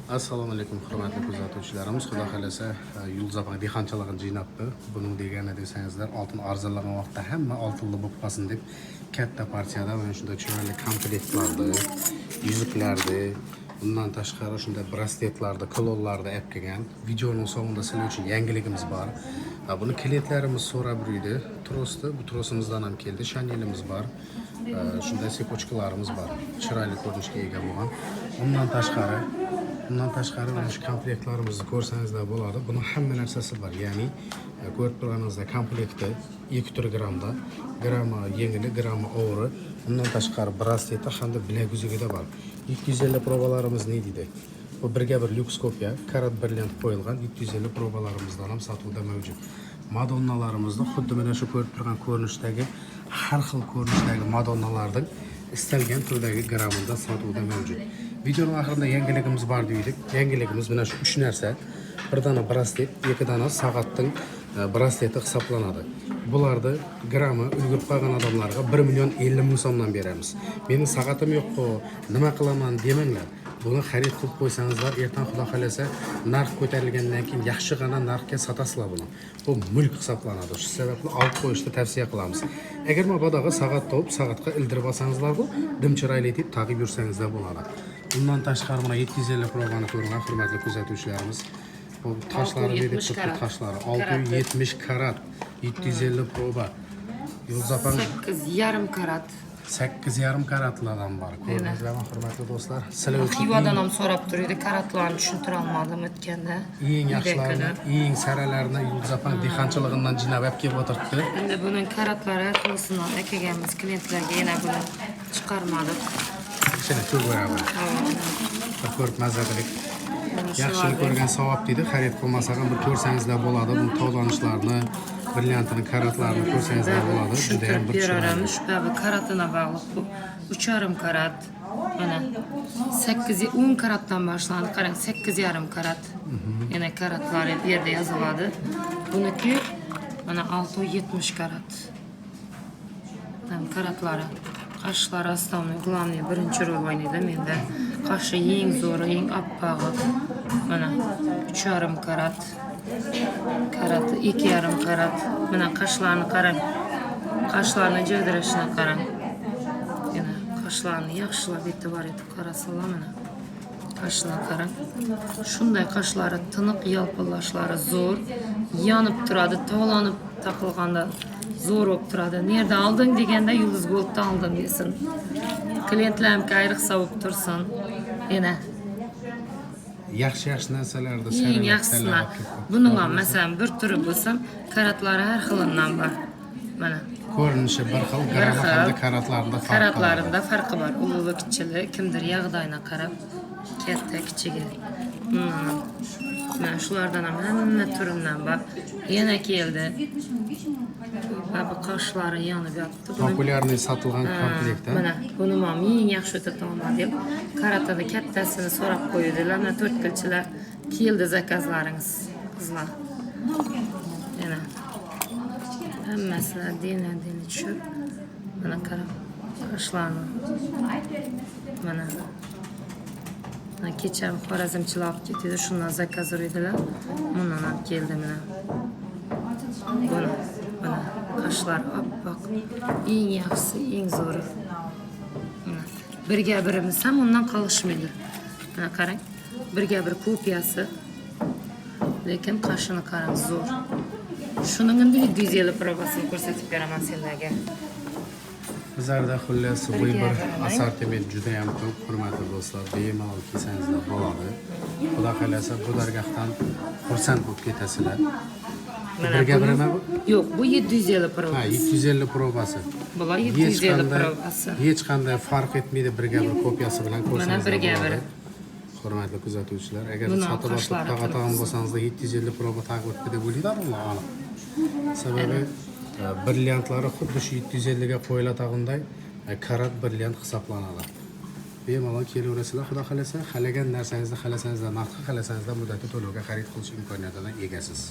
Assalomu alaykum hurmatli kuzatuvchilarimiz. Xudo xolasa Yulduz opa dehqonchiligini jiynabdi. Buning degani desangizlar, oltin arzonlagan vaqtda hamma oltinli bo'lib qolsin deb katta partiyada mana shunday chiroyli komplektlarni, yuzuklarni, bundan tashqari shunday brasletlarni, kolonlarni olib kelgan. Videoning sonunda sizlar uchun yangiligimiz bor. Buni klientlarimiz so'rab yurdi. Trosni, bu trosimizdan ham keldi. Shanelimiz bor. Shunday sepochkalarimiz bor. Chiroyli ko'rinishga ega bo'lgan. Bundan tashqari mana shu komplektlarimizni ko'rsangizlar bo'ladi. Buning hamma narsasi bor. Ya'ni ko'rib turganingizdek komplekti 2 grammda, grammi yengili, grammi og'iri. Bundan tashqari brasleti hamda bilak uzugida bor. 750 probalarimiz ne deydi? Bu birga bir lyuks kopya, karat brilliant qo'yilgan 750 probalarimizdan ham sotuvda mavjud. Madonnalarimizda xuddi mana shu ko'rib turgan ko'rinishdagi har xil ko'rinishdagi madonnalarning istalgan turdagi grammida sotuvda mavjud. Videoning oxirida yangiligimiz bor deydik. Yangiligimiz mana shu 3 narsa. Bir dona braslet, 2 dona soatning brasleti hisoblanadi. Bularni grammi ulgurib qolgan odamlarga 1 million 50 ming so'mdan beramiz. Mening soatim yo'q-ku, nima qilaman demanglar. Buni xarid qilib qo'ysangizlar, ertaga xudo xolasa narx ko'tarilgandan keyin yaxshigina narxga sotasizlar buni. Bu mulk hisoblanadi. Shu sababli olib qo'yishni tavsiya qilamiz. Agar mabodo soat topib, soatga ildirib olsangizlar, bu dim chiroyli etib taqib yursangizlar bo'ladi. Bundan tashqari mana 750 probani ko'rgan hurmatli kuzatuvchilarimiz. Bu tashlari deb turibdi tashlari 670 karat, 750 proba. Yulduz opam 8,5 karat. 8,5 karatlardan bor. Ko'rdingizlarmi hurmatli do'stlar? Sizlar uchun Xivadan ham so'rab turdi, karatlarni tushuntira olmadim o'tganda. eng yaxshilarini, eng saralarini Yulduz opam dehqonchiligidan jinab olib kelib o'tiribdi. Endi buning karatlari qilsinlar akagamız klientlarga yana buni chiqarmadik. Shuni ko'ramiz. Ko'rib mazza qiling. Yaxshilik ko'rgan savob deydi. Xarid qilmasa ham bir ko'rsangizlar bo'ladi. Bu tovlanishlarni, brilliantning karatlarini ko'rsangizlar bo'ladi. Juda ham bir chiroyli. Shu karatına bog'liq bu 3,5 karat. Mana 8-10 karatdan boshlanadi. Qarang, 8,5 karat. Yana karatlari bu yerda yoziladi. Buniki mana 670 karat. Karatlari qoshlari основной, главный birinchi rol o'ynaydi menda. Qoshi eng zo'ri, eng oppog'i. Mana 3,5 karat. Karati 2,5 karat. Mana qoshlarni qarang. Qoshlarni jildirishini qarang. Yana qoshlarni yaxshilab e'tibor etib qarasalar mana. Qoshlarni qarang. Shunday qoshlari tiniq, yalpillashlari zo'r, yonib turadi, tovlanib taqilganda zo'r bo'lib turadi. Nerda olding deganda Yulduz Gold'da oldim desin. Klientlarimga ayriqsa bo'lib tursin. Yana yaxshi narsalarda eng yaxshisi. Buning ham masalan bir turi bo'lsam, karatlari har xilidan bor. Mana ko'rinishi bir xil, grammi hamda karatlarida farqi bor. Ulug'i kichili, kimdir yog'dayni qarab, katta kichigi. Mana shulardan ham hamma turidan bor. Yana keldi. Bu qoshlari yonib yotibdi. Populyarniy sotilgan komplekt. Mana buni ham eng yaxshi o'tata olmadim. Karatada kattasini so'rab qo'ydilar. Mana 4 kilchilar keldi zakazlaringiz, qizlar. Yana hammasini dena tushib, mana qarab qoshlarni. Mana kecha xorazmchilar olib ketdi, shundan zakaz urdilar. Bundan ham keldi mana. Mana qoshlar oppoq, eng yaxshisi, eng zo'ri. Birga birimiz ham undan qolishmaydi. Mana qarang, birga bir kopiyasi. Lekin qoshini qarang, zo'r. Shuning endi 750 probasini ko'rsatib beraman sizlarga. Bizlarda xullas bu bir assortiment juda ham ko'p, hurmatli do'stlar. Bemalol kelsangizlar bo'ladi. Xudo xolasa bu dargohdan xursand bo'lib ketasizlar. Birga birimi bu? Yo'q, bu 750 probasi. Ha, 750 probasi. Bular 750 probasi. Hech qanday farq etmaydi birga bir kopiyasi bilan ko'rsangizlar. Mana birga bir. Hurmatli kuzatuvchilar, agar sotib olib taqatan bo'lsangizlar 750 proba taqib o'tdi deb o'ylaydilar aniq. Sababi brilliantlari xuddi shu 750 ga qo'yiladiganday karat brilliant hisoblanadi. Bemalol kelaverasizlar, xudo xolasa, xalagan narsangizni xalasangizlar, narxi xalasangizlar muddati to'lovga xarid qilish imkoniyatidan egasiz.